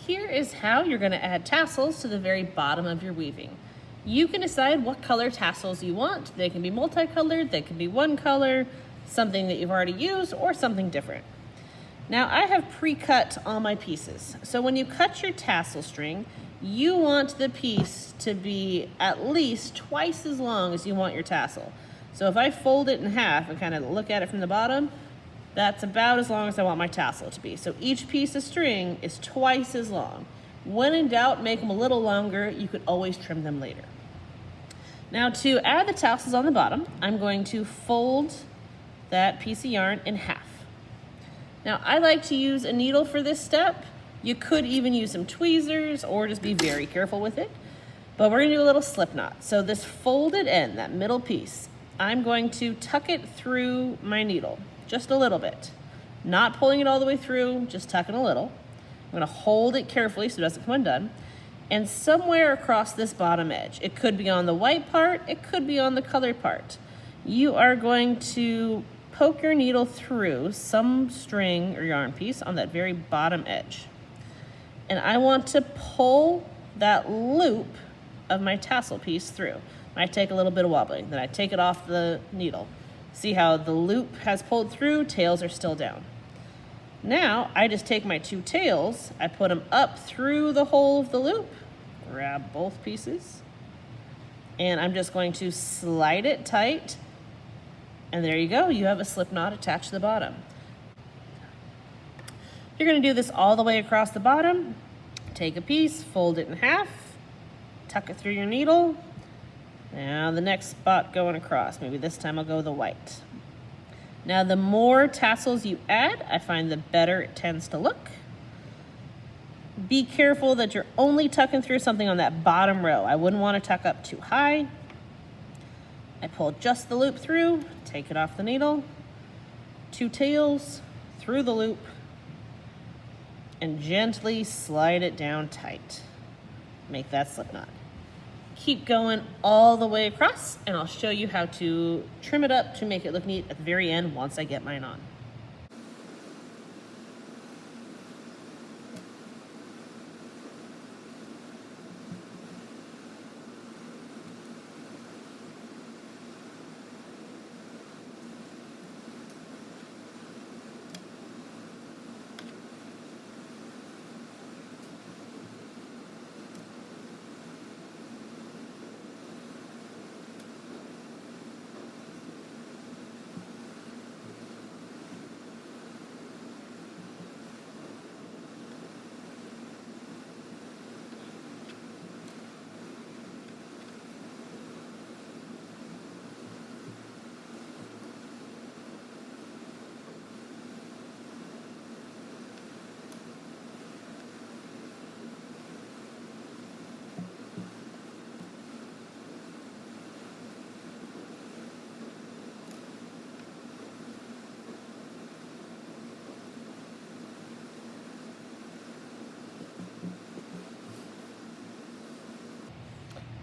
Here is how you're going to add tassels to the very bottom of your weaving. You can decide what color tassels you want. They can be multicolored, they can be one color, something that you've already used, or something different. Now I have pre-cut all my pieces. So when you cut your tassel string, you want the piece to be at least twice as long as you want your tassel. So if I fold it in half and kind of look at it from the bottom, that's about as long as I want my tassel to be. So each piece of string is twice as long. When in doubt, make them a little longer. You could always trim them later. Now to add the tassels on the bottom, I'm going to fold that piece of yarn in half. Now I like to use a needle for this step. You could even use some tweezers or just be very careful with it. But we're gonna do a little slip knot. So this folded end, that middle piece, I'm going to tuck it through my needle, just a little bit. Not pulling it all the way through, just tucking a little. I'm gonna hold it carefully so it doesn't come undone. And somewhere across this bottom edge, it could be on the white part, it could be on the colored part, you are going to poke your needle through some string or yarn piece on that very bottom edge. And I want to pull that loop of my tassel piece through. I take a little bit of wobbling, then I take it off the needle. See how the loop has pulled through, tails are still down. Now I just take my two tails, I put them up through the hole of the loop, grab both pieces, and I'm just going to slide it tight, and there you go, you have a slip knot attached to the bottom. You're going to do this all the way across the bottom. Take a piece, fold it in half, tuck it through your needle. Now the next spot going across, maybe this time I'll go the white. Now the more tassels you add, I find the better it tends to look. Be careful that you're only tucking through something on that bottom row. I wouldn't want to tuck up too high. I pull just the loop through, take it off the needle, two tails through the loop, and gently slide it down tight. Make that slip knot. Keep going all the way across, and I'll show you how to trim it up to make it look neat at the very end once I get mine on.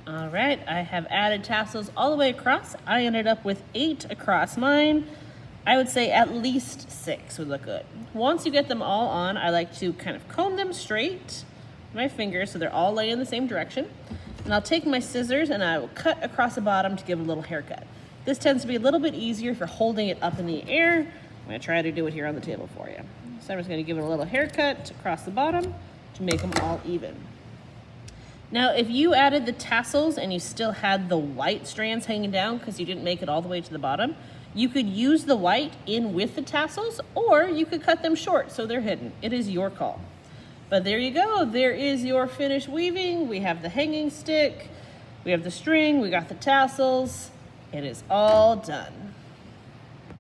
All right, I have added tassels all the way across. I ended up with 8 across mine. I would say at least 6 would look good. Once you get them all on, I like to kind of comb them straight with my fingers so they're all laying in the same direction. And I'll take my scissors and I will cut across the bottom to give a little haircut. This tends to be a little bit easier if you're holding it up in the air. I'm gonna try to do it here on the table for you. So I'm just gonna give it a little haircut across the bottom to make them all even. Now, if you added the tassels and you still had the white strands hanging down because you didn't make it all the way to the bottom, you could use the white in with the tassels, or you could cut them short so they're hidden. It is your call. But there you go. There is your finished weaving. We have the hanging stick, we have the string, we got the tassels. It is all done.